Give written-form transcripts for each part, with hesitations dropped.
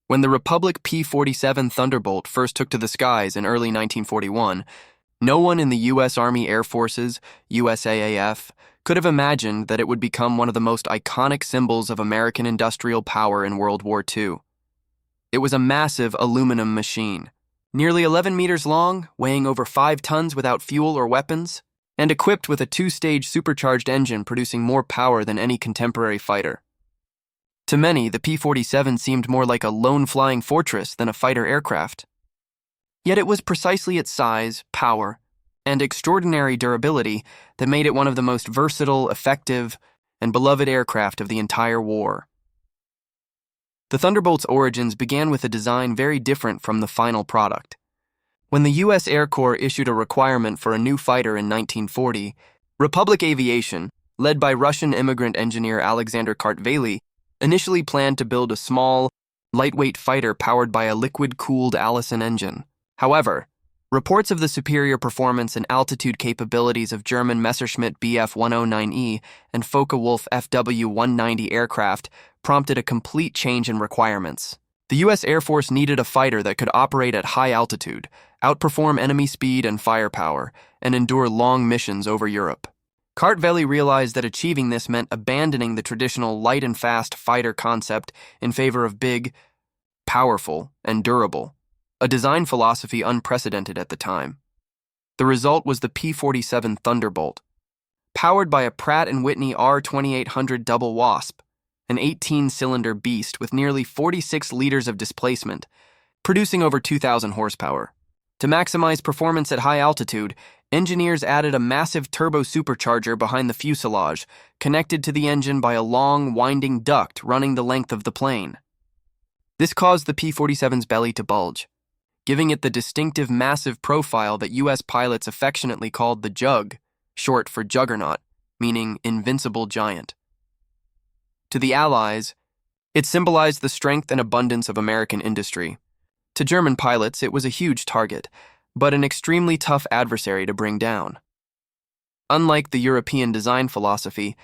When the Republic P-47 Thunderbolt first took to the skies in early 1941, no one in the U.S. Army Air Forces, USAAF, could have imagined that it would become one of the most iconic symbols of American industrial power in World War II. It was a massive aluminum machine, nearly 11 meters long, weighing over 5 tons without fuel or weapons, and equipped with a 2-stage supercharged engine producing more power than any contemporary fighter. To many, the P-47 seemed more like a lone flying fortress than a fighter aircraft. Yet it was precisely its size, power, and extraordinary durability that made it one of the most versatile, effective, and beloved aircraft of the entire war. The Thunderbolt's origins began with a design very different from the final product. When the U.S. Air Corps issued a requirement for a new fighter in 1940, Republic Aviation, led by Russian immigrant engineer Alexander Kartveli, initially planned to build a small, lightweight fighter powered by a liquid-cooled Allison engine. However, reports of the superior performance and altitude capabilities of German Messerschmitt Bf-109E and Focke-Wulf FW-190 aircraft prompted a complete change in requirements. The U.S. Air Force needed a fighter that could operate at high altitude, outperform enemy speed and firepower, and endure long missions over Europe. Kartveli realized that achieving this meant abandoning the traditional light and fast fighter concept in favor of big, powerful, and durable, a design philosophy unprecedented at the time. The result was the P-47 Thunderbolt, powered by a Pratt & Whitney R2800 double Wasp, an 18-cylinder beast with nearly 46 liters of displacement, producing over 2,000 horsepower. To maximize performance at high altitude, engineers added a massive turbo supercharger behind the fuselage, connected to the engine by a long, winding duct running the length of the plane. This caused the P-47's belly to bulge, giving it the distinctive massive profile that U.S. pilots affectionately called the Jug, short for juggernaut, meaning invincible giant. To the Allies, it symbolized the strength and abundance of American industry. To German pilots, it was a huge target, but an extremely tough adversary to bring down. Unlike the European design philosophy,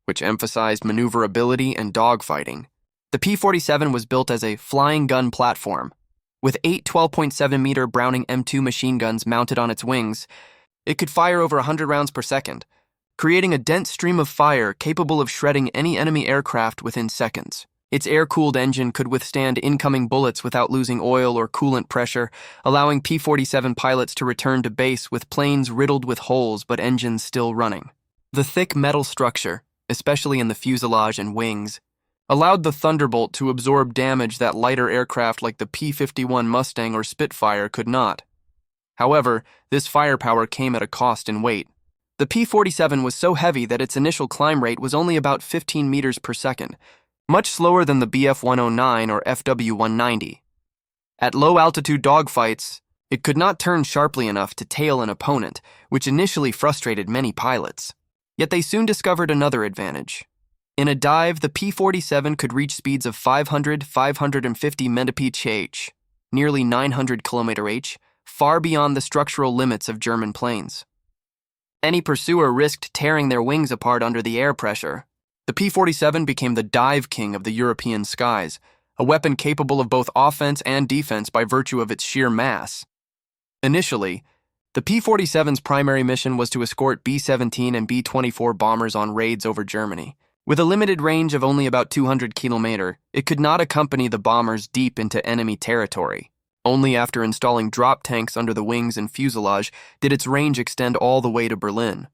which emphasized maneuverability and dogfighting, the P-47 was built as a flying gun platform. With 8 12.7-meter Browning M2 machine guns mounted on its wings, it could fire over 100 rounds per second, creating a dense stream of fire capable of shredding any enemy aircraft within seconds. Its air-cooled engine could withstand incoming bullets without losing oil or coolant pressure, allowing P-47 pilots to return to base with planes riddled with holes but engines still running. The thick metal structure, especially in the fuselage and wings, allowed the Thunderbolt to absorb damage that lighter aircraft like the P-51 Mustang or Spitfire could not. However, this firepower came at a cost in weight. The P-47 was so heavy that its initial climb rate was only about 15 meters per second, much slower than the Bf-109 or FW-190. At low-altitude dogfights, it could not turn sharply enough to tail an opponent, which initially frustrated many pilots. Yet they soon discovered another advantage. In a dive, the P-47 could reach speeds of 550 mph, nearly 900 km/h, far beyond the structural limits of German planes. Any pursuer risked tearing their wings apart under the air pressure. The P-47 became the dive king of the European skies, a weapon capable of both offense and defense by virtue of its sheer mass. Initially, the P-47's primary mission was to escort B-17 and B-24 bombers on raids over Germany. With a limited range of only about 200 km, it could not accompany the bombers deep into enemy territory. Only after installing drop tanks under the wings and fuselage did its range extend all the way to Berlin.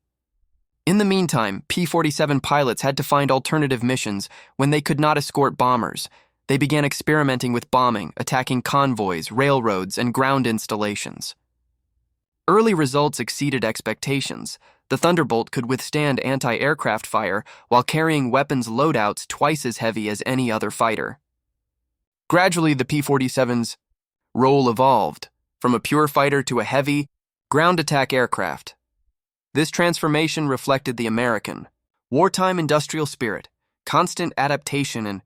In the meantime, P-47 pilots had to find alternative missions when they could not escort bombers. They began experimenting with bombing, attacking convoys, railroads, and ground installations. Early results exceeded expectations. The Thunderbolt could withstand anti-aircraft fire while carrying weapons loadouts twice as heavy as any other fighter. Gradually, the P-47's role evolved, from a pure fighter to a heavy, ground attack aircraft. This transformation reflected the American wartime industrial spirit, constant adaptation, and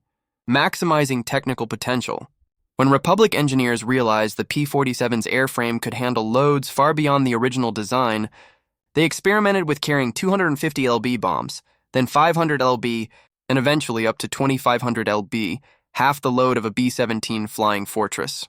maximizing technical potential. When Republic engineers realized the P-47's airframe could handle loads far beyond the original design, they experimented with carrying 250 lb bombs, then 500 lb, and eventually up to 2,500 lb, half the load of a B-17 Flying Fortress.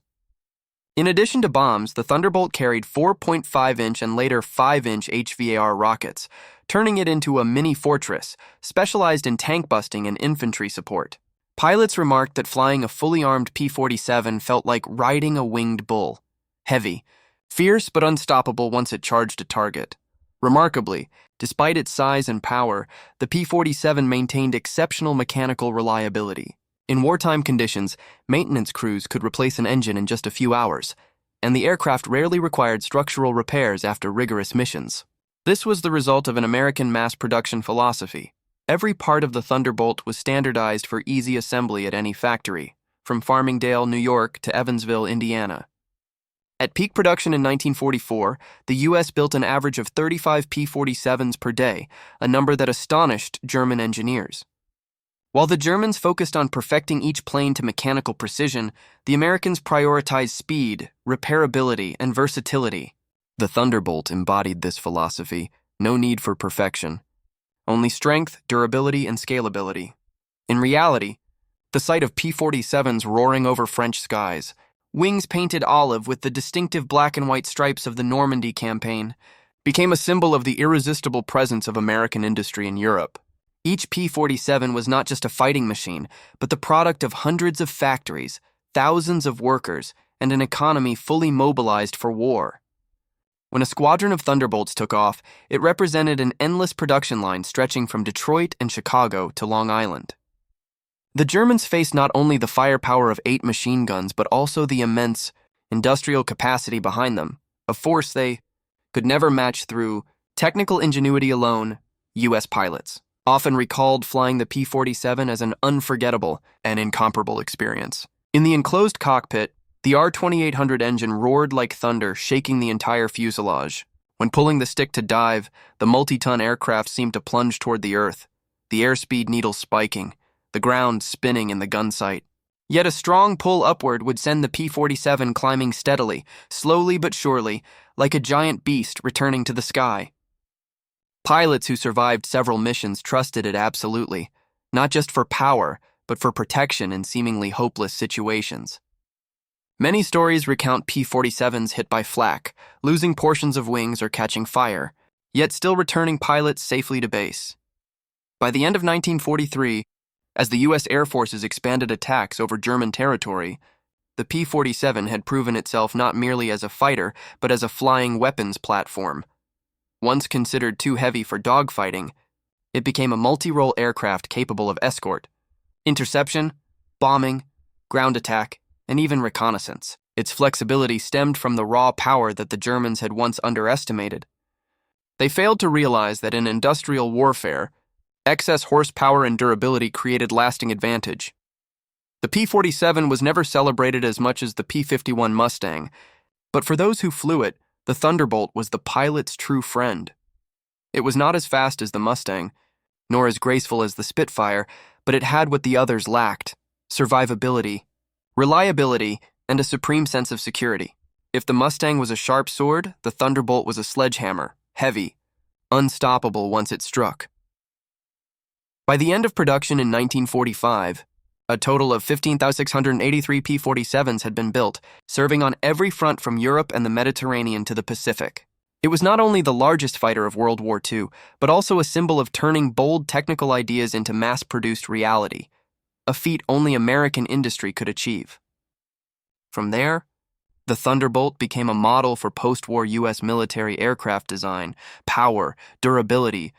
In addition to bombs, the Thunderbolt carried 4.5-inch and later 5-inch HVAR rockets, turning it into a mini-fortress, specialized in tank busting and infantry support. Pilots remarked that flying a fully armed P-47 felt like riding a winged bull. Heavy, fierce but unstoppable once it charged a target. Remarkably, despite its size and power, the P-47 maintained exceptional mechanical reliability. In wartime conditions, maintenance crews could replace an engine in just a few hours, and the aircraft rarely required structural repairs after rigorous missions. This was the result of an American mass production philosophy. Every part of the Thunderbolt was standardized for easy assembly at any factory, from Farmingdale, New York to Evansville, Indiana. At peak production in 1944, the U.S. built an average of 35 P-47s per day, a number that astonished German engineers. While the Germans focused on perfecting each plane to mechanical precision, the Americans prioritized speed, repairability, and versatility. The Thunderbolt embodied this philosophy: no need for perfection, only strength, durability, and scalability. In reality, the sight of P-47s roaring over French skies, wings painted olive with the distinctive black and white stripes of the Normandy campaign, became a symbol of the irresistible presence of American industry in Europe. Each P-47 was not just a fighting machine, but the product of hundreds of factories, thousands of workers, and an economy fully mobilized for war. When a squadron of Thunderbolts took off, it represented an endless production line stretching from Detroit and Chicago to Long Island. The Germans faced not only the firepower of 8 machine guns, but also the immense industrial capacity behind them, a force they could never match through technical ingenuity alone. U.S. pilots often recalled flying the P-47 as an unforgettable and incomparable experience. In the enclosed cockpit, the R-2800 engine roared like thunder, shaking the entire fuselage. When pulling the stick to dive, the multi-ton aircraft seemed to plunge toward the earth, the airspeed needle spiking, the ground spinning in the gun sight. Yet a strong pull upward would send the P-47 climbing steadily, slowly but surely, like a giant beast returning to the sky. Pilots who survived several missions trusted it absolutely, not just for power, but for protection in seemingly hopeless situations. Many stories recount P-47s hit by flak, losing portions of wings or catching fire, yet still returning pilots safely to base. By the end of 1943, as the U.S. Air Forces expanded attacks over German territory, the P-47 had proven itself not merely as a fighter, but as a flying weapons platform. Once considered too heavy for dogfighting, it became a multi-role aircraft capable of escort, interception, bombing, ground attack, and even reconnaissance. Its flexibility stemmed from the raw power that the Germans had once underestimated. They failed to realize that in industrial warfare, excess horsepower and durability created lasting advantage. The P-47 was never celebrated as much as the P-51 Mustang, but for those who flew it, the Thunderbolt was the pilot's true friend. It was not as fast as the Mustang, nor as graceful as the Spitfire, but it had what the others lacked: survivability, reliability, and a supreme sense of security. If the Mustang was a sharp sword, the Thunderbolt was a sledgehammer, heavy, unstoppable once it struck. By the end of production in 1945, a total of 15,683 P-47s had been built, serving on every front from Europe and the Mediterranean to the Pacific. It was not only the largest fighter of World War II, but also a symbol of turning bold technical ideas into mass-produced reality, a feat only American industry could achieve. From there, the Thunderbolt became a model for post-war U.S. military aircraft design. Power, durability,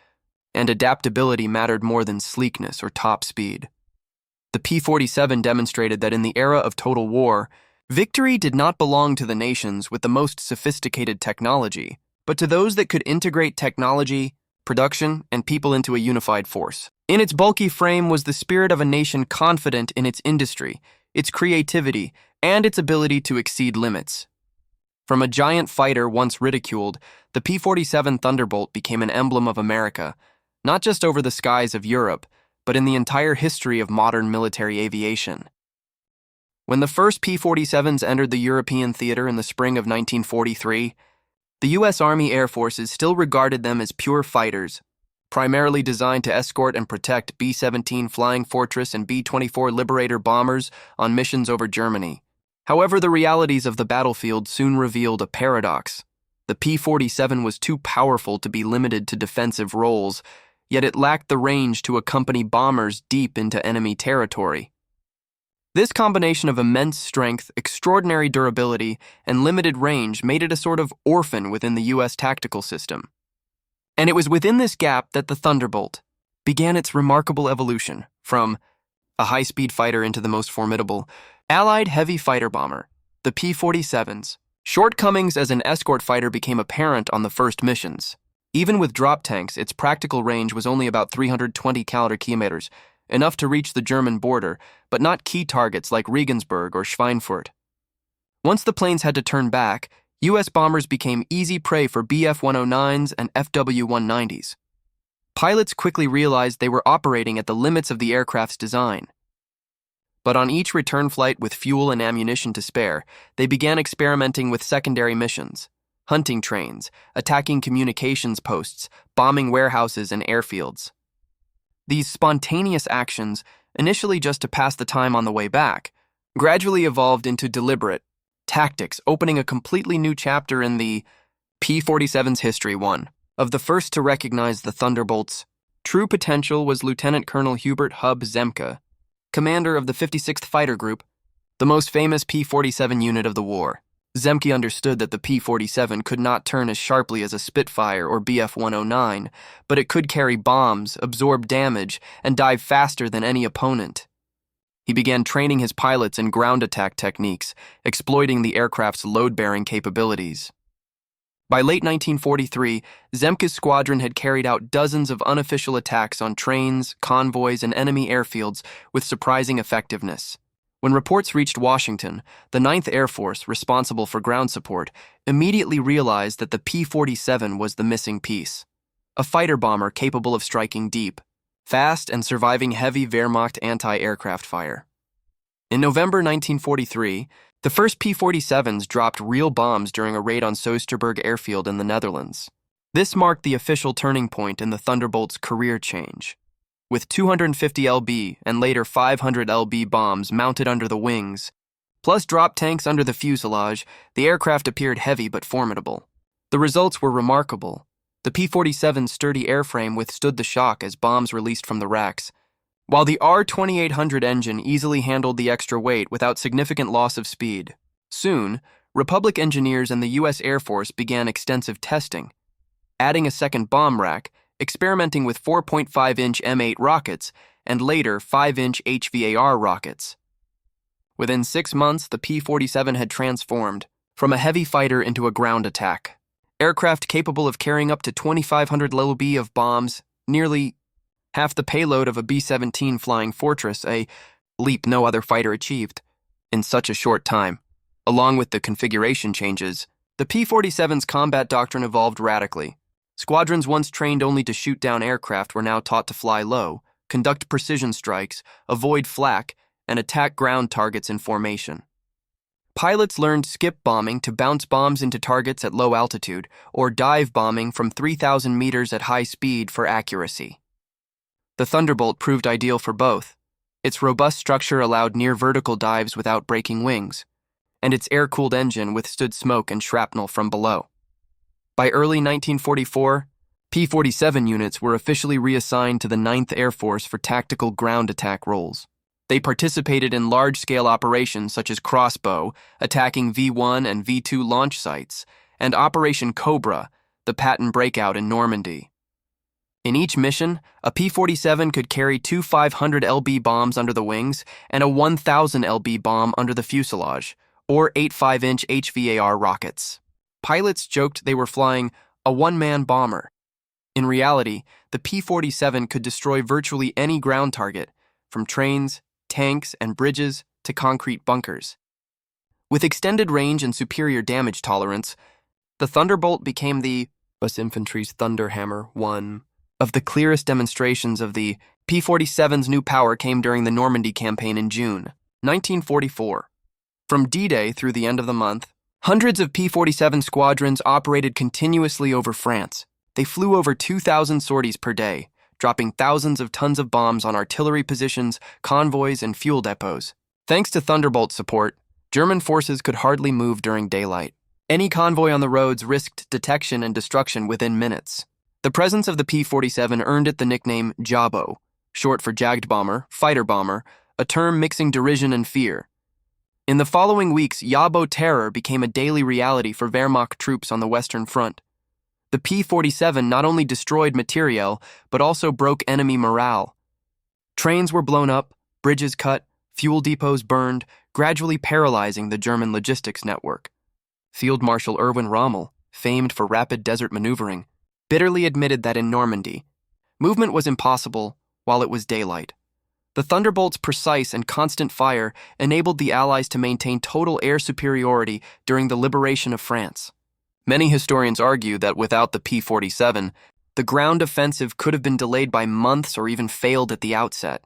and adaptability mattered more than sleekness or top speed. The P-47 demonstrated that in the era of total war, victory did not belong to the nations with the most sophisticated technology, but to those that could integrate technology, production, and people into a unified force. In its bulky frame was the spirit of a nation confident in its industry, its creativity, and its ability to exceed limits. From a giant fighter once ridiculed, the P-47 Thunderbolt became an emblem of America, not just over the skies of Europe, but in the entire history of modern military aviation. When the first P-47s entered the European theater in the spring of 1943, the U.S. Army Air Forces still regarded them as pure fighters, primarily designed to escort and protect B-17 Flying Fortress and B-24 Liberator bombers on missions over Germany. However, the realities of the battlefield soon revealed a paradox. The P-47 was too powerful to be limited to defensive roles, yet it lacked the range to accompany bombers deep into enemy territory. This combination of immense strength, extraordinary durability, and limited range made it a sort of orphan within the U.S. tactical system. And it was within this gap that the Thunderbolt began its remarkable evolution from a high-speed fighter into the most formidable Allied heavy fighter bomber, the P-47's. Shortcomings as an escort fighter became apparent on the first missions. Even with drop tanks, its practical range was only about 320 kilometers, enough to reach the German border, but not key targets like Regensburg or Schweinfurt. Once the planes had to turn back, U.S. bombers became easy prey for Bf-109s and FW-190s. Pilots quickly realized they were operating at the limits of the aircraft's design. But on each return flight with fuel and ammunition to spare, they began experimenting with secondary missions, hunting trains, attacking communications posts, bombing warehouses and airfields. These spontaneous actions, initially just to pass the time on the way back, gradually evolved into deliberate tactics, opening a completely new chapter in the P-47's history. One of the first to recognize the Thunderbolt's true potential was Lieutenant Colonel Hubert Hub Zemke, commander of the 56th Fighter Group, the most famous P-47 unit of the war. Zemke understood that the P-47 could not turn as sharply as a Spitfire or Bf-109, but it could carry bombs, absorb damage, and dive faster than any opponent. He began training his pilots in ground attack techniques, exploiting the aircraft's load-bearing capabilities. By late 1943, Zemke's squadron had carried out dozens of unofficial attacks on trains, convoys, and enemy airfields with surprising effectiveness. When reports reached Washington, the 9th Air Force, responsible for ground support, immediately realized that the P-47 was the missing piece. A fighter bomber capable of striking deep, fast, and surviving heavy Wehrmacht anti-aircraft fire. In November 1943, the first P-47s dropped real bombs during a raid on Soesterberg Airfield in the Netherlands. This marked the official turning point in the Thunderbolt's career change. With 250 lb and later 500 lb bombs mounted under the wings, plus drop tanks under the fuselage, the aircraft appeared heavy but formidable. The results were remarkable. The P-47's sturdy airframe withstood the shock as bombs released from the racks, while the R-2800 engine easily handled the extra weight without significant loss of speed. Soon, Republic engineers and the U.S. Air Force began extensive testing, adding a second bomb rack, experimenting with 4.5-inch M8 rockets, and later 5-inch HVAR rockets. Within 6 months, the P-47 had transformed from a heavy fighter into a ground attack. Aircraft capable of carrying up to 2,500 lb of bombs, nearly half the payload of a B-17 Flying Fortress, a leap no other fighter achieved, in such a short time. Along with the configuration changes, the P-47's combat doctrine evolved radically. Squadrons once trained only to shoot down aircraft were now taught to fly low, conduct precision strikes, avoid flak, and attack ground targets in formation. Pilots learned skip bombing to bounce bombs into targets at low altitude, or dive bombing from 3,000 meters at high speed for accuracy. The Thunderbolt proved ideal for both. Its robust structure allowed near-vertical dives without breaking wings, and its air-cooled engine withstood smoke and shrapnel from below. By early 1944, P-47 units were officially reassigned to the 9th Air Force for tactical ground attack roles. They participated in large-scale operations such as Crossbow, attacking V-1 and V-2 launch sites, and Operation Cobra, the Patton breakout in Normandy. In each mission, a P-47 could carry 2 500 lb bombs under the wings and a 1,000 lb bomb under the fuselage, or 8 5-inch HVAR rockets. Pilots joked they were flying a one-man bomber. In reality, the P-47 could destroy virtually any ground target, from trains, tanks, and bridges to concrete bunkers. With extended range and superior damage tolerance, the Thunderbolt became the U.S. Infantry's Thunderhammer. One of the clearest demonstrations of the P-47's new power came during the Normandy campaign in June 1944. From D-Day through the end of the month, hundreds of P-47 squadrons operated continuously over France. They flew over 2,000 sorties per day, dropping thousands of tons of bombs on artillery positions, convoys, and fuel depots. Thanks to Thunderbolt support, German forces could hardly move during daylight. Any convoy on the roads risked detection and destruction within minutes. The presence of the P-47 earned it the nickname Jabo, short for jagged bomber, fighter bomber, a term mixing derision and fear. In the following weeks, Jabo terror became a daily reality for Wehrmacht troops on the Western Front. The P-47 not only destroyed materiel, but also broke enemy morale. Trains were blown up, bridges cut, fuel depots burned, gradually paralyzing the German logistics network. Field Marshal Erwin Rommel, famed for rapid desert maneuvering, bitterly admitted that in Normandy, movement was impossible while it was daylight. The Thunderbolt's precise and constant fire enabled the Allies to maintain total air superiority during the liberation of France. Many historians argue that without the P-47, the ground offensive could have been delayed by months or even failed at the outset.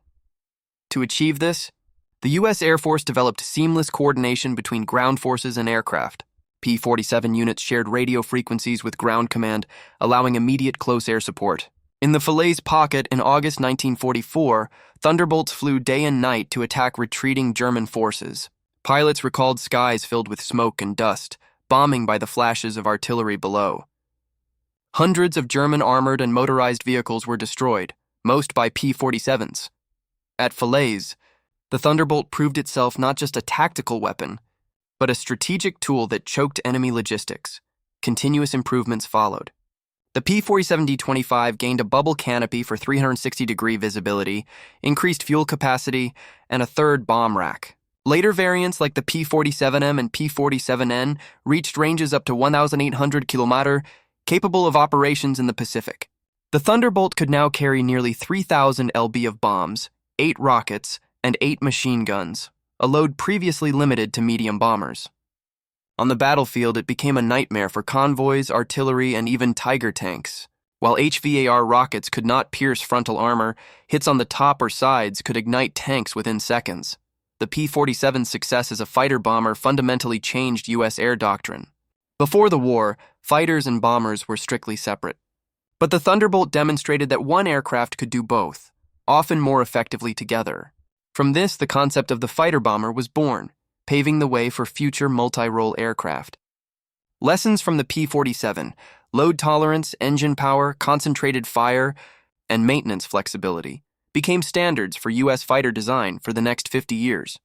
To achieve this, the U.S. Air Force developed seamless coordination between ground forces and aircraft. P-47 units shared radio frequencies with ground command, allowing immediate close air support. In the Falaise Pocket in August 1944, Thunderbolts flew day and night to attack retreating German forces. Pilots recalled skies filled with smoke and dust, bombing by the flashes of artillery below. Hundreds of German armored and motorized vehicles were destroyed, most by P-47s. At Falaise, the Thunderbolt proved itself not just a tactical weapon, but a strategic tool that choked enemy logistics. Continuous improvements followed. The P-47D-25 gained a bubble canopy for 360-degree visibility, increased fuel capacity, and a third bomb rack. Later variants like the P-47M and P-47N reached ranges up to 1,800 km, capable of operations in the Pacific. The Thunderbolt could now carry nearly 3,000 lb of bombs, 8 rockets, and 8 machine guns, a load previously limited to medium bombers. On the battlefield, it became a nightmare for convoys, artillery, and even Tiger tanks. While HVAR rockets could not pierce frontal armor, hits on the top or sides could ignite tanks within seconds. The P-47's success as a fighter bomber fundamentally changed U.S. air doctrine. Before the war, fighters and bombers were strictly separate. But the Thunderbolt demonstrated that one aircraft could do both, often more effectively together. From this, the concept of the fighter bomber was born, paving the way for future multirole aircraft. Lessons from the P-47: load tolerance, engine power, concentrated fire, and maintenance flexibility became standards for U.S. fighter design for the next 50 years.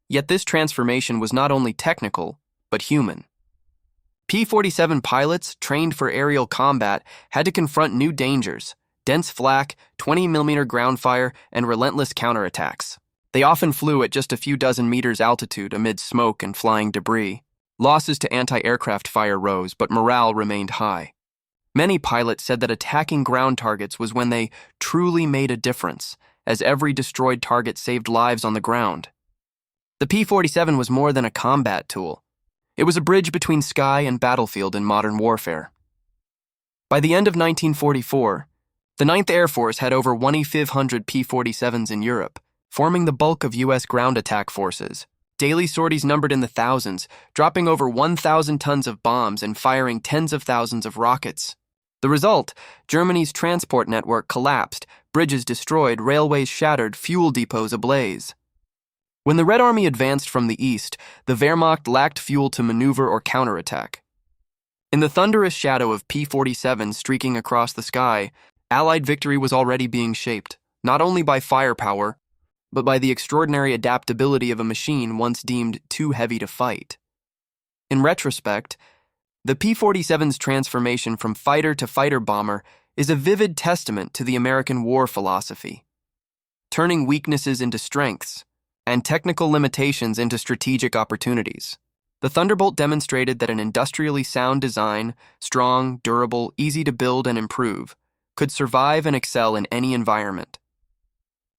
Yet this transformation was not only technical, but human. P-47 pilots, trained for aerial combat, had to confront new dangers: dense flak, 20mm ground fire, and relentless counterattacks. They often flew at just a few dozen meters altitude amid smoke and flying debris. Losses to anti-aircraft fire rose, but morale remained high. Many pilots said that attacking ground targets was when they truly made a difference, as every destroyed target saved lives on the ground. The P-47 was more than a combat tool. It was a bridge between sky and battlefield in modern warfare. By the end of 1944, the 9th Air Force had over 2,500 P-47s in Europe, forming the bulk of U.S. ground attack forces. Daily sorties numbered in the thousands, dropping over 1,000 tons of bombs and firing tens of thousands of rockets. The result: Germany's transport network collapsed, bridges destroyed, railways shattered, fuel depots ablaze. When the Red Army advanced from the east, the Wehrmacht lacked fuel to maneuver or counterattack. In the thunderous shadow of P-47 streaking across the sky, Allied victory was already being shaped, not only by firepower, but by the extraordinary adaptability of a machine once deemed too heavy to fight. In retrospect, the P-47's transformation from fighter to fighter bomber is a vivid testament to the American war philosophy, turning weaknesses into strengths and technical limitations into strategic opportunities. The Thunderbolt demonstrated that an industrially sound design, strong, durable, easy to build and improve, could survive and excel in any environment.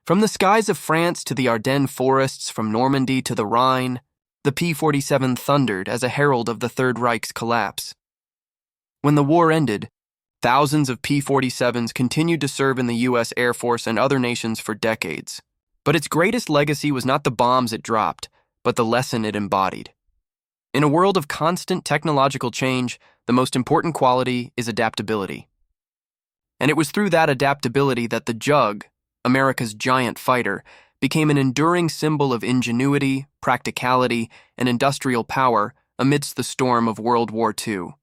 From the skies of France to the Ardennes forests, from Normandy to the Rhine, the P-47 thundered as a herald of the Third Reich's collapse. When the war ended, thousands of P-47s continued to serve in the U.S. Air Force and other nations for decades. But its greatest legacy was not the bombs it dropped, but the lesson it embodied. In a world of constant technological change, the most important quality is adaptability. And it was through that adaptability that the Jug, America's giant fighter, became an enduring symbol of ingenuity, practicality, and industrial power amidst the storm of World War II.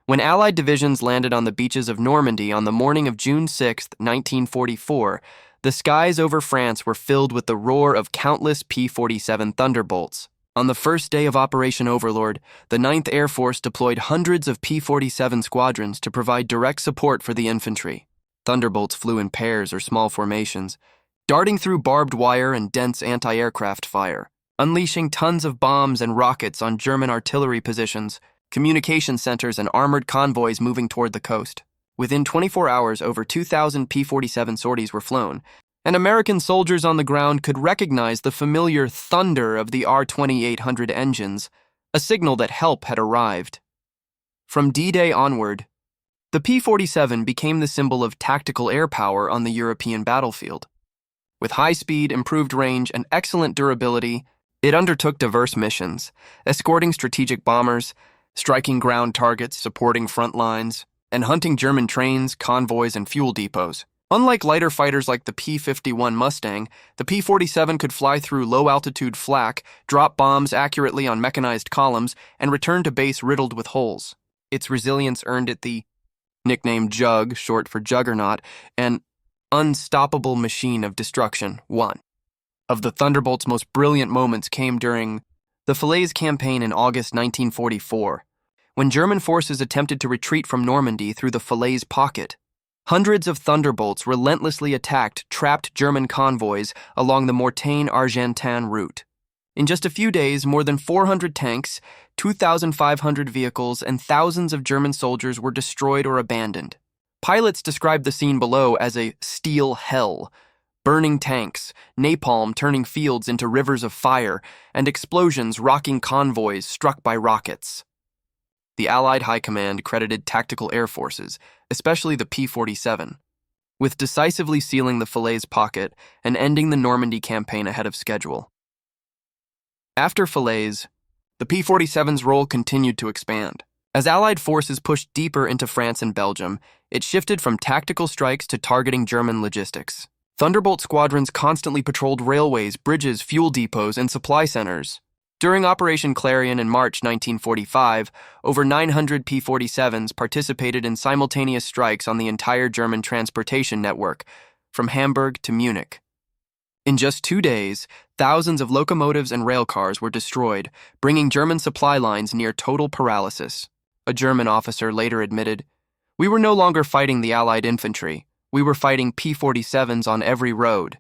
When Allied divisions landed on the beaches of Normandy on the morning of June 6, 1944, the skies over France were filled with the roar of countless P-47 Thunderbolts. On the first day of Operation Overlord, the 9th Air Force deployed hundreds of P-47 squadrons to provide direct support for the infantry. Thunderbolts flew in pairs or small formations, darting through barbed wire and dense anti-aircraft fire, unleashing tons of bombs and rockets on German artillery positions, communication centers, and armored convoys moving toward the coast. Within 24 hours, over 2,000 P-47 sorties were flown, and American soldiers on the ground could recognize the familiar thunder of the R-2800 engines, a signal that help had arrived. From D-Day onward, the P-47 became the symbol of tactical air power on the European battlefield. With high speed, improved range, and excellent durability, it undertook diverse missions, escorting strategic bombers, striking ground targets, supporting front lines, and hunting German trains, convoys, and fuel depots. Unlike lighter fighters like the P-51 Mustang, the P-47 could fly through low-altitude flak, drop bombs accurately on mechanized columns, and return to base riddled with holes. Its resilience earned it the nickname Jug, short for Juggernaut, an unstoppable machine of destruction. One of the Thunderbolt's most brilliant moments came during the Falaise campaign in August 1944, when German forces attempted to retreat from Normandy through the Falaise pocket. Hundreds of Thunderbolts relentlessly attacked trapped German convoys along the Mortagne-Argentan route. In just a few days, more than 400 tanks, 2,500 vehicles, and thousands of German soldiers were destroyed or abandoned. Pilots described the scene below as a steel hell: burning tanks, napalm turning fields into rivers of fire, and explosions rocking convoys struck by rockets. The Allied High Command credited tactical air forces, especially the P-47, with decisively sealing the Falaise pocket and ending the Normandy campaign ahead of schedule. After Falaise, the P-47's role continued to expand. As Allied forces pushed deeper into France and Belgium, it shifted from tactical strikes to targeting German logistics. Thunderbolt squadrons constantly patrolled railways, bridges, fuel depots, and supply centers. During Operation Clarion in March 1945, over 900 P-47s participated in simultaneous strikes on the entire German transportation network, from Hamburg to Munich. In just 2 days, thousands of locomotives and rail cars were destroyed, bringing German supply lines near total paralysis. A German officer later admitted, "We were no longer fighting the Allied infantry. We were fighting P-47s on every road."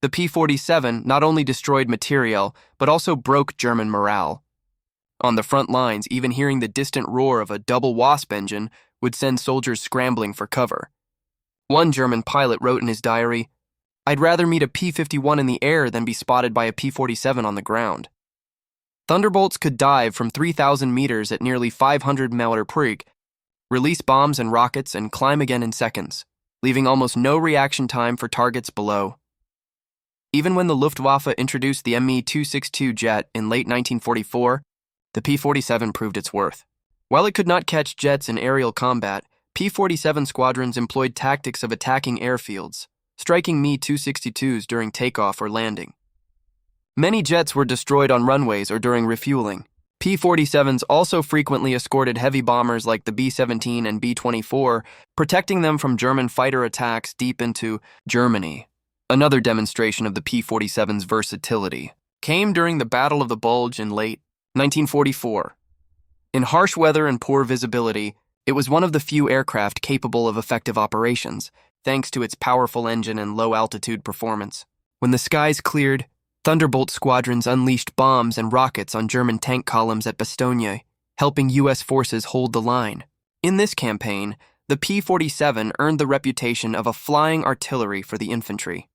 The P-47 not only destroyed materiel, but also broke German morale. On the front lines, even hearing the distant roar of a double Wasp engine would send soldiers scrambling for cover. One German pilot wrote in his diary, "I'd rather meet a P-51 in the air than be spotted by a P-47 on the ground." Thunderbolts could dive from 3,000 meters at nearly 500 mph, release bombs and rockets, and climb again in seconds, leaving almost no reaction time for targets below. Even when the Luftwaffe introduced the Me-262 jet in late 1944, the P-47 proved its worth. While it could not catch jets in aerial combat, P-47 squadrons employed tactics of attacking airfields, striking Me-262s during takeoff or landing. Many jets were destroyed on runways or during refueling. P-47s also frequently escorted heavy bombers like the B-17 and B-24, protecting them from German fighter attacks deep into Germany. Another demonstration of the P-47's versatility came during the Battle of the Bulge in late 1944. In harsh weather and poor visibility, it was one of the few aircraft capable of effective operations, thanks to its powerful engine and low-altitude performance. When the skies cleared, Thunderbolt squadrons unleashed bombs and rockets on German tank columns at Bastogne, helping U.S. forces hold the line. In this campaign, the P-47 earned the reputation of a flying artillery for the infantry.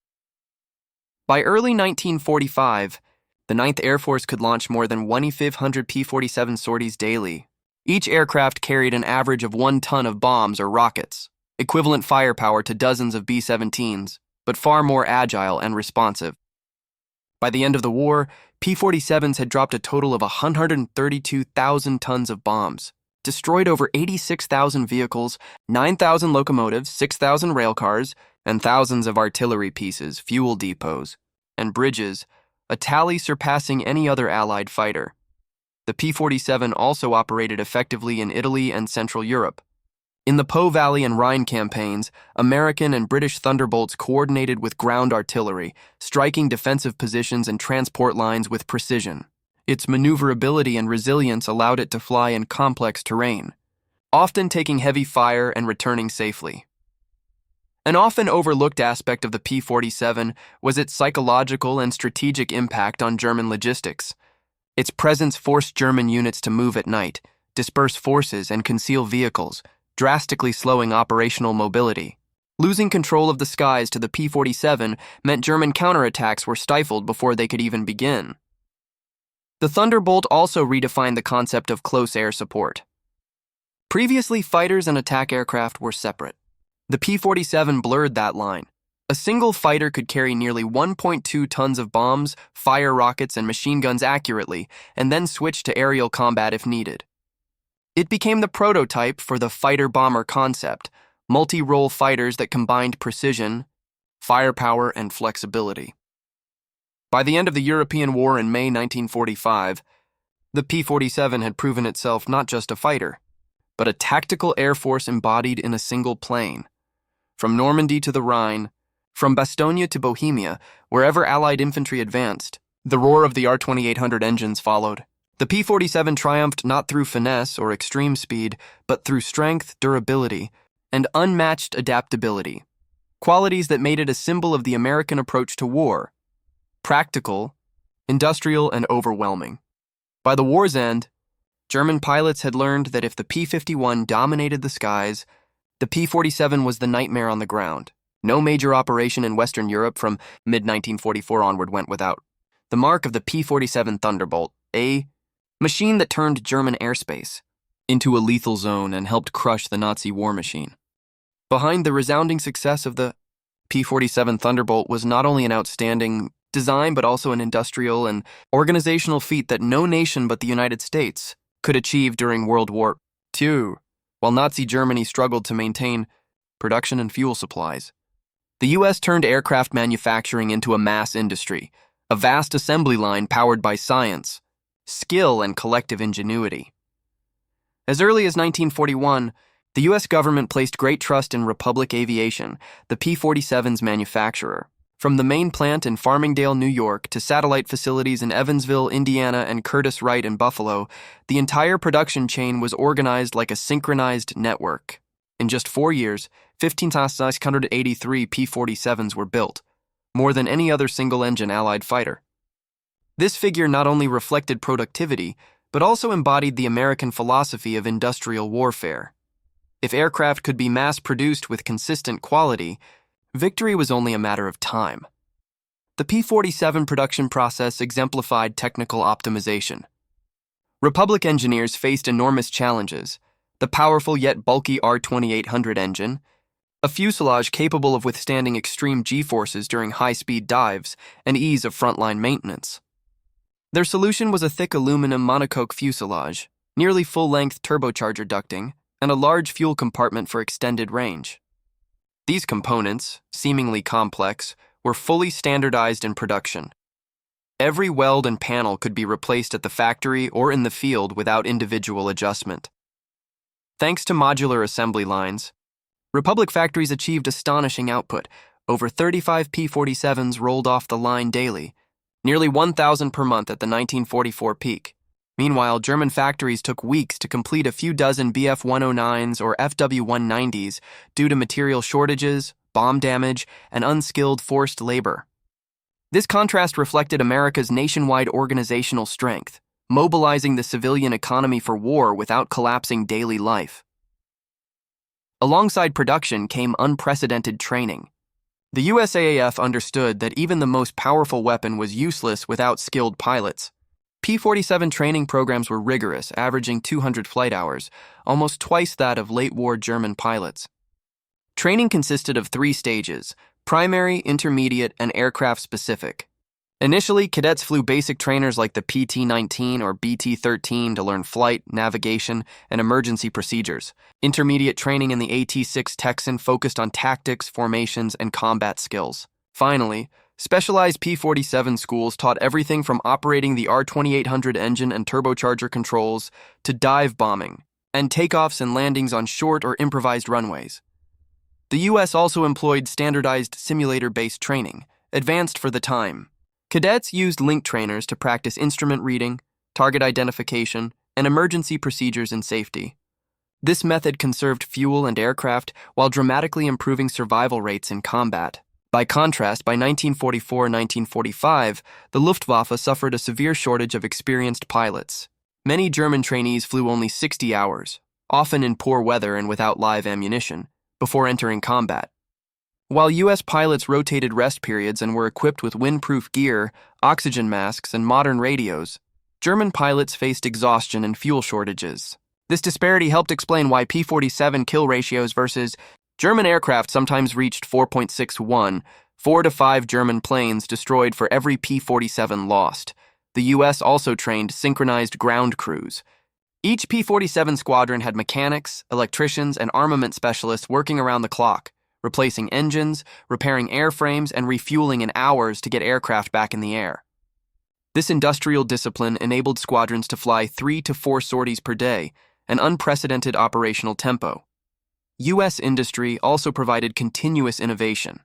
By early 1945, the 9th Air Force could launch more than 2,500 P-47 sorties daily. Each aircraft carried an average of 1 ton of bombs or rockets, equivalent firepower to dozens of B-17s, but far more agile and responsive. By the end of the war, P-47s had dropped a total of 132,000 tons of bombs. destroyed over 86,000 vehicles, 9,000 locomotives, 6,000 railcars, and thousands of artillery pieces, fuel depots, and bridges, a tally surpassing any other Allied fighter. The P-47 also operated effectively in Italy and Central Europe. In the Po Valley and Rhine campaigns, American and British Thunderbolts coordinated with ground artillery, striking defensive positions and transport lines with precision. Its maneuverability and resilience allowed it to fly in complex terrain, often taking heavy fire and returning safely. An often overlooked aspect of the P-47 was its psychological and strategic impact on German logistics. Its presence forced German units to move at night, disperse forces, and conceal vehicles, drastically slowing operational mobility. Losing control of the skies to the P-47 meant German counterattacks were stifled before they could even begin. The Thunderbolt also redefined the concept of close air support. Previously, fighters and attack aircraft were separate. The P-47 blurred that line. A single fighter could carry nearly 1.2 tons of bombs, fire rockets, and machine guns accurately, and then switch to aerial combat if needed. It became the prototype for the fighter-bomber concept, multi-role fighters that combined precision, firepower, and flexibility. By the end of the European War in May 1945, the P-47 had proven itself not just a fighter, but a tactical air force embodied in a single plane. From Normandy to the Rhine, from Bastogne to Bohemia, wherever Allied infantry advanced, the roar of the R-2800 engines followed. The P-47 triumphed not through finesse or extreme speed, but through strength, durability, and unmatched adaptability, qualities that made it a symbol of the American approach to war: practical, industrial, and overwhelming. By the war's end, German pilots had learned that if the P-51 dominated the skies, the P-47 was the nightmare on the ground. No major operation in Western Europe from mid-1944 onward went without the mark of the P-47 Thunderbolt, a machine that turned German airspace into a lethal zone and helped crush the Nazi war machine. Behind the resounding success of the P-47 Thunderbolt was not only an outstanding design, but also an industrial and organizational feat that no nation but the United States could achieve during World War II, while Nazi Germany struggled to maintain production and fuel supplies. The U.S. turned aircraft manufacturing into a mass industry, a vast assembly line powered by science, skill, and collective ingenuity. As early as 1941, the U.S. government placed great trust in Republic Aviation, the P-47's manufacturer. From the main plant in Farmingdale, New York, to satellite facilities in Evansville, Indiana, and Curtiss-Wright in Buffalo, the entire production chain was organized like a synchronized network. In just 4 years, 15,683 P-47s were built, more than any other single-engine Allied fighter. This figure not only reflected productivity, but also embodied the American philosophy of industrial warfare. If aircraft could be mass-produced with consistent quality, victory was only a matter of time. The P-47 production process exemplified technical optimization. Republic engineers faced enormous challenges: the powerful yet bulky R-2800 engine, a fuselage capable of withstanding extreme G-forces during high-speed dives, and ease of frontline maintenance. Their solution was a thick aluminum monocoque fuselage, nearly full-length turbocharger ducting, and a large fuel compartment for extended range. These components, seemingly complex, were fully standardized in production. Every weld and panel could be replaced at the factory or in the field without individual adjustment. Thanks to modular assembly lines, Republic factories achieved astonishing output. Over 35 P-47s rolled off the line daily, nearly 1,000 per month at the 1944 peak. Meanwhile, German factories took weeks to complete a few dozen Bf-109s or FW-190s due to material shortages, bomb damage, and unskilled forced labor. This contrast reflected America's nationwide organizational strength, mobilizing the civilian economy for war without collapsing daily life. Alongside production came unprecedented training. The USAAF understood that even the most powerful weapon was useless without skilled pilots. P-47 training programs were rigorous, averaging 200 flight hours, almost twice that of late-war German pilots. Training consisted of 3 stages: primary, intermediate, and aircraft-specific. Initially, cadets flew basic trainers like the PT-19 or BT-13 to learn flight, navigation, and emergency procedures. Intermediate training in the AT-6 Texan focused on tactics, formations, and combat skills. Finally, specialized P-47 schools taught everything from operating the R-2800 engine and turbocharger controls to dive bombing and takeoffs and landings on short or improvised runways. The U.S. also employed standardized simulator-based training, advanced for the time. Cadets used link trainers to practice instrument reading, target identification, and emergency procedures in safety. This method conserved fuel and aircraft while dramatically improving survival rates in combat. By contrast, by 1944-1945, the Luftwaffe suffered a severe shortage of experienced pilots. Many German trainees flew only 60 hours, often in poor weather and without live ammunition, before entering combat. While U.S. pilots rotated rest periods and were equipped with windproof gear, oxygen masks, and modern radios, German pilots faced exhaustion and fuel shortages. This disparity helped explain why P-47 kill ratios versus German aircraft sometimes reached 4.61, 4 to 5 German planes destroyed for every P-47 lost. The U.S. also trained synchronized ground crews. Each P-47 squadron had mechanics, electricians, and armament specialists working around the clock, replacing engines, repairing airframes, and refueling in hours to get aircraft back in the air. This industrial discipline enabled squadrons to fly 3 to 4 sorties per day, an unprecedented operational tempo. U.S. industry also provided continuous innovation.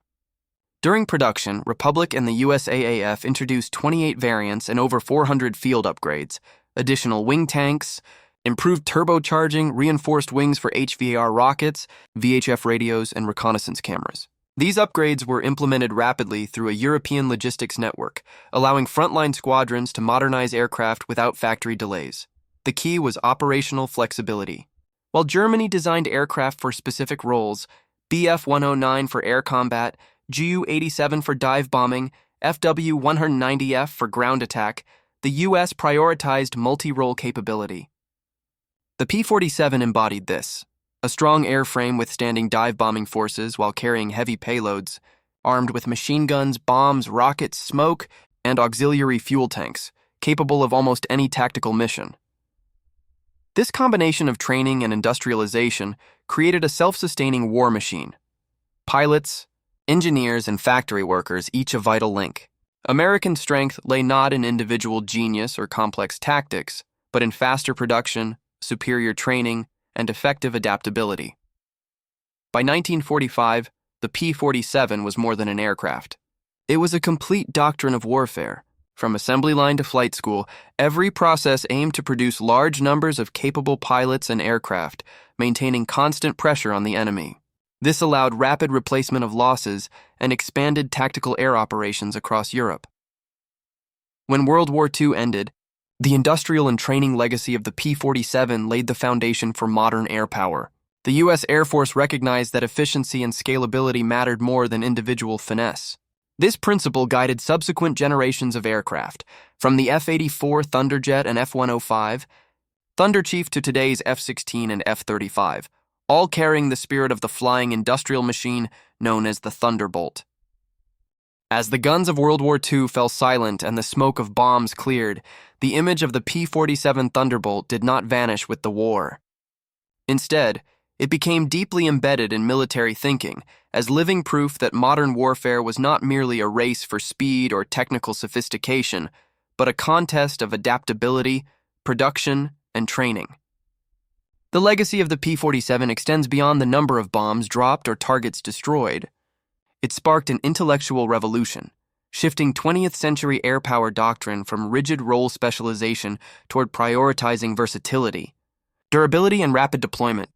During production, Republic and the USAAF introduced 28 variants and over 400 field upgrades, additional wing tanks, improved turbocharging, reinforced wings for HVAR rockets, VHF radios, and reconnaissance cameras. These upgrades were implemented rapidly through a European logistics network, allowing frontline squadrons to modernize aircraft without factory delays. The key was operational flexibility. While Germany designed aircraft for specific roles, Bf-109 for air combat, Ju-87 for dive bombing, FW-190F for ground attack, the U.S. prioritized multi-role capability. The P-47 embodied this: a strong airframe withstanding dive bombing forces while carrying heavy payloads, armed with machine guns, bombs, rockets, smoke, and auxiliary fuel tanks, capable of almost any tactical mission. This combination of training and industrialization created a self-sustaining war machine. Pilots, engineers, and factory workers, each a vital link. American strength lay not in individual genius or complex tactics, but in faster production, superior training, and effective adaptability. By 1945, the P-47 was more than an aircraft. It was a complete doctrine of warfare. From assembly line to flight school, every process aimed to produce large numbers of capable pilots and aircraft, maintaining constant pressure on the enemy. This allowed rapid replacement of losses and expanded tactical air operations across Europe. When World War II ended, the industrial and training legacy of the P-47 laid the foundation for modern air power. The U.S. Air Force recognized that efficiency and scalability mattered more than individual finesse. This principle guided subsequent generations of aircraft, from the F-84 Thunderjet and F-105, Thunderchief to today's F-16 and F-35, all carrying the spirit of the flying industrial machine known as the Thunderbolt. As the guns of World War II fell silent and the smoke of bombs cleared, the image of the P-47 Thunderbolt did not vanish with the war. Instead, it became deeply embedded in military thinking as living proof that modern warfare was not merely a race for speed or technical sophistication, but a contest of adaptability, production, and training. The legacy of the P-47 extends beyond the number of bombs dropped or targets destroyed. It sparked an intellectual revolution, shifting 20th century air power doctrine from rigid role specialization toward prioritizing versatility, durability, and rapid deployment.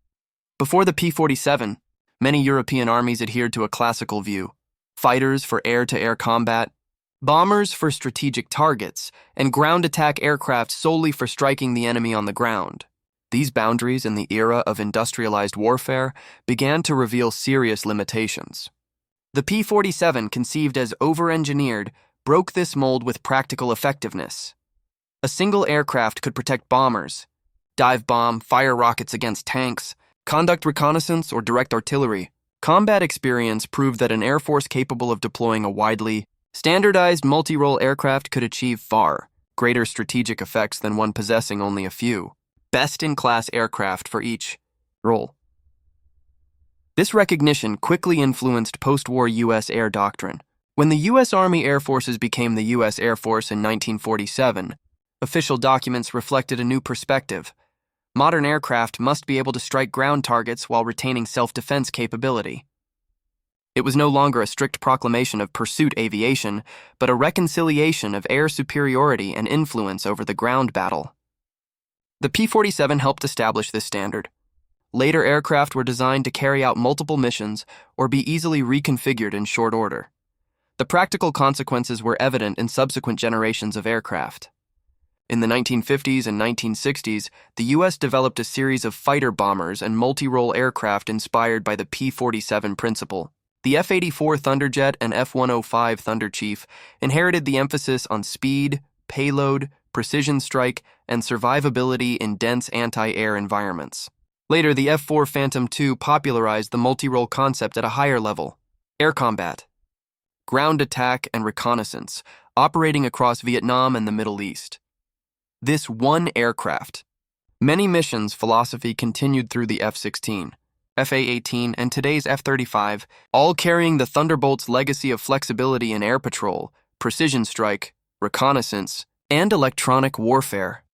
Before the P-47, many European armies adhered to a classical view: fighters for air-to-air combat, bombers for strategic targets, and ground attack aircraft solely for striking the enemy on the ground. These boundaries in the era of industrialized warfare began to reveal serious limitations. The P-47, conceived as over-engineered, broke this mold with practical effectiveness. A single aircraft could protect bombers, dive bomb, fire rockets against tanks, conduct reconnaissance, or direct artillery. Combat experience proved that an air force capable of deploying a widely Standardized multi-role aircraft could achieve far greater strategic effects than one possessing only a few best-in-class aircraft for each role. This recognition quickly influenced post-war U.S. air doctrine. When the U.S. Army Air Forces became the U.S. Air Force in 1947, official documents reflected a new perspective. Modern aircraft must be able to strike ground targets while retaining self-defense capability. It was no longer a strict proclamation of pursuit aviation, but a reconciliation of air superiority and influence over the ground battle. The P-47 helped establish this standard. Later aircraft were designed to carry out multiple missions or be easily reconfigured in short order. The practical consequences were evident in subsequent generations of aircraft. In the 1950s and 1960s, the U.S. developed a series of fighter bombers and multi-role aircraft inspired by the P-47 principle. The F-84 Thunderjet and F-105 Thunderchief inherited the emphasis on speed, payload, precision strike, and survivability in dense anti-air environments. Later, the F-4 Phantom II popularized the multi-role concept at a higher level: air combat, ground attack, and reconnaissance, operating across Vietnam and the Middle East. This one aircraft. Many missions philosophy continued through the F-16, F/A-18, and today's F-35, all carrying the Thunderbolt's legacy of flexibility in air patrol, precision strike, reconnaissance, and electronic warfare.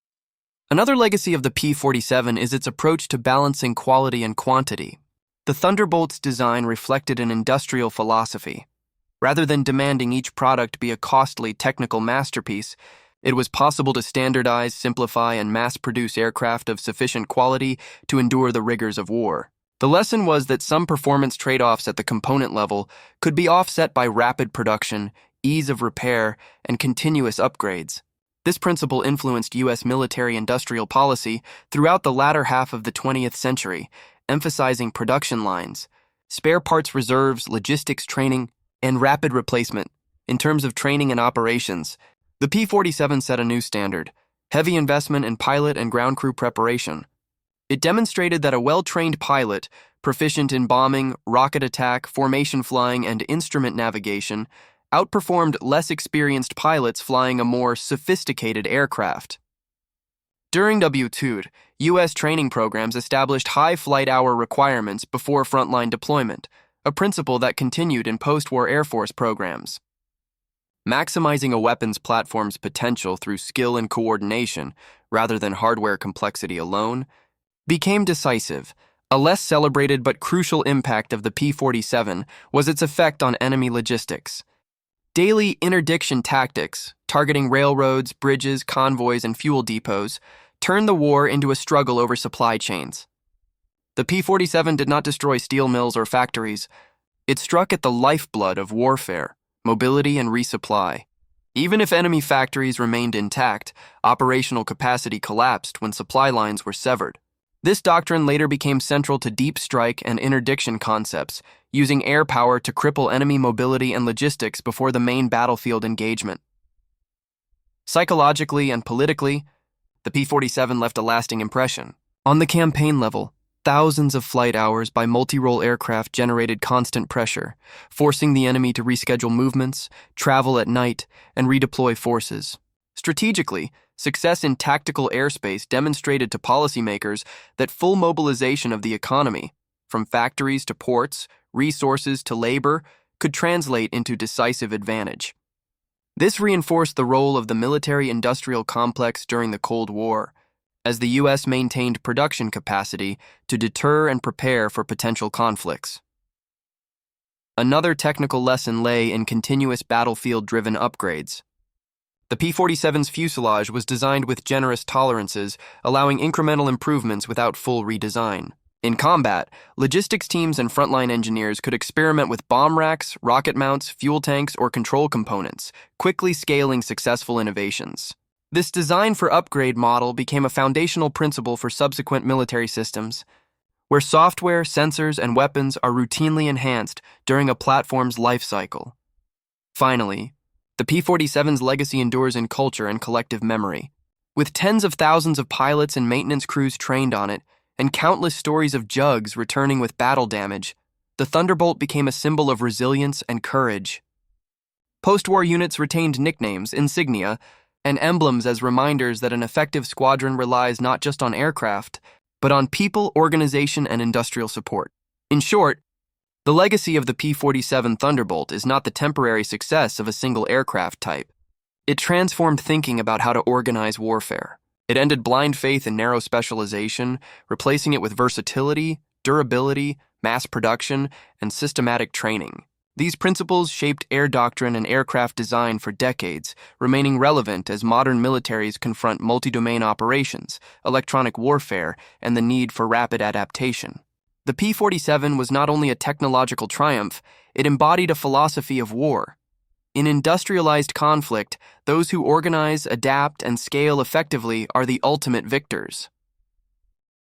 Another legacy of the P-47 is its approach to balancing quality and quantity. The Thunderbolt's design reflected an industrial philosophy. Rather than demanding each product be a costly technical masterpiece, it was possible to standardize, simplify, and mass-produce aircraft of sufficient quality to endure the rigors of war. The lesson was that some performance trade-offs at the component level could be offset by rapid production, ease of repair, and continuous upgrades. This principle influenced U.S. military-industrial policy throughout the latter half of the 20th century, emphasizing production lines, spare parts reserves, logistics training, and rapid replacement. In terms of training and operations, the P-47 set a new standard: heavy investment in pilot and ground crew preparation. It demonstrated that a well-trained pilot, proficient in bombing, rocket attack, formation flying, and instrument navigation, outperformed less experienced pilots flying a more sophisticated aircraft. During WWII, U.S. training programs established high flight hour requirements before frontline deployment, a principle that continued in post-war Air Force programs. Maximizing a weapons platform's potential through skill and coordination, rather than hardware complexity alone, became decisive. A less celebrated but crucial impact of the P-47 was its effect on enemy logistics. Daily interdiction tactics, targeting railroads, bridges, convoys, and fuel depots, turned the war into a struggle over supply chains. The P-47 did not destroy steel mills or factories. It struck at the lifeblood of warfare: mobility and resupply. Even if enemy factories remained intact, operational capacity collapsed when supply lines were severed. This doctrine later became central to deep strike and interdiction concepts, using air power to cripple enemy mobility and logistics before the main battlefield engagement. Psychologically and politically, the P-47 left a lasting impression. On the campaign level, thousands of flight hours by multi-role aircraft generated constant pressure, forcing the enemy to reschedule movements, travel at night, and redeploy forces. Strategically, success in tactical airspace demonstrated to policymakers that full mobilization of the economy, from factories to ports, resources to labor, could translate into decisive advantage. This reinforced the role of the military-industrial complex during the Cold War, as the U.S. maintained production capacity to deter and prepare for potential conflicts. Another technical lesson lay in continuous battlefield-driven upgrades. The P-47's fuselage was designed with generous tolerances, allowing incremental improvements without full redesign. In combat, logistics teams and frontline engineers could experiment with bomb racks, rocket mounts, fuel tanks, or control components, quickly scaling successful innovations. This design for upgrade model became a foundational principle for subsequent military systems, where software, sensors, and weapons are routinely enhanced during a platform's life cycle. Finally, the P-47's legacy endures in culture and collective memory. With tens of thousands of pilots and maintenance crews trained on it, and countless stories of jugs returning with battle damage, the Thunderbolt became a symbol of resilience and courage. Post-war units retained nicknames, insignia, and emblems as reminders that an effective squadron relies not just on aircraft, but on people, organization, and industrial support. In short, the legacy of the P-47 Thunderbolt is not the temporary success of a single aircraft type. It transformed thinking about how to organize warfare. It ended blind faith in narrow specialization, replacing it with versatility, durability, mass production, and systematic training. These principles shaped air doctrine and aircraft design for decades, remaining relevant as modern militaries confront multi-domain operations, electronic warfare, and the need for rapid adaptation. The P-47 was not only a technological triumph, it embodied a philosophy of war. In industrialized conflict, those who organize, adapt, and scale effectively are the ultimate victors.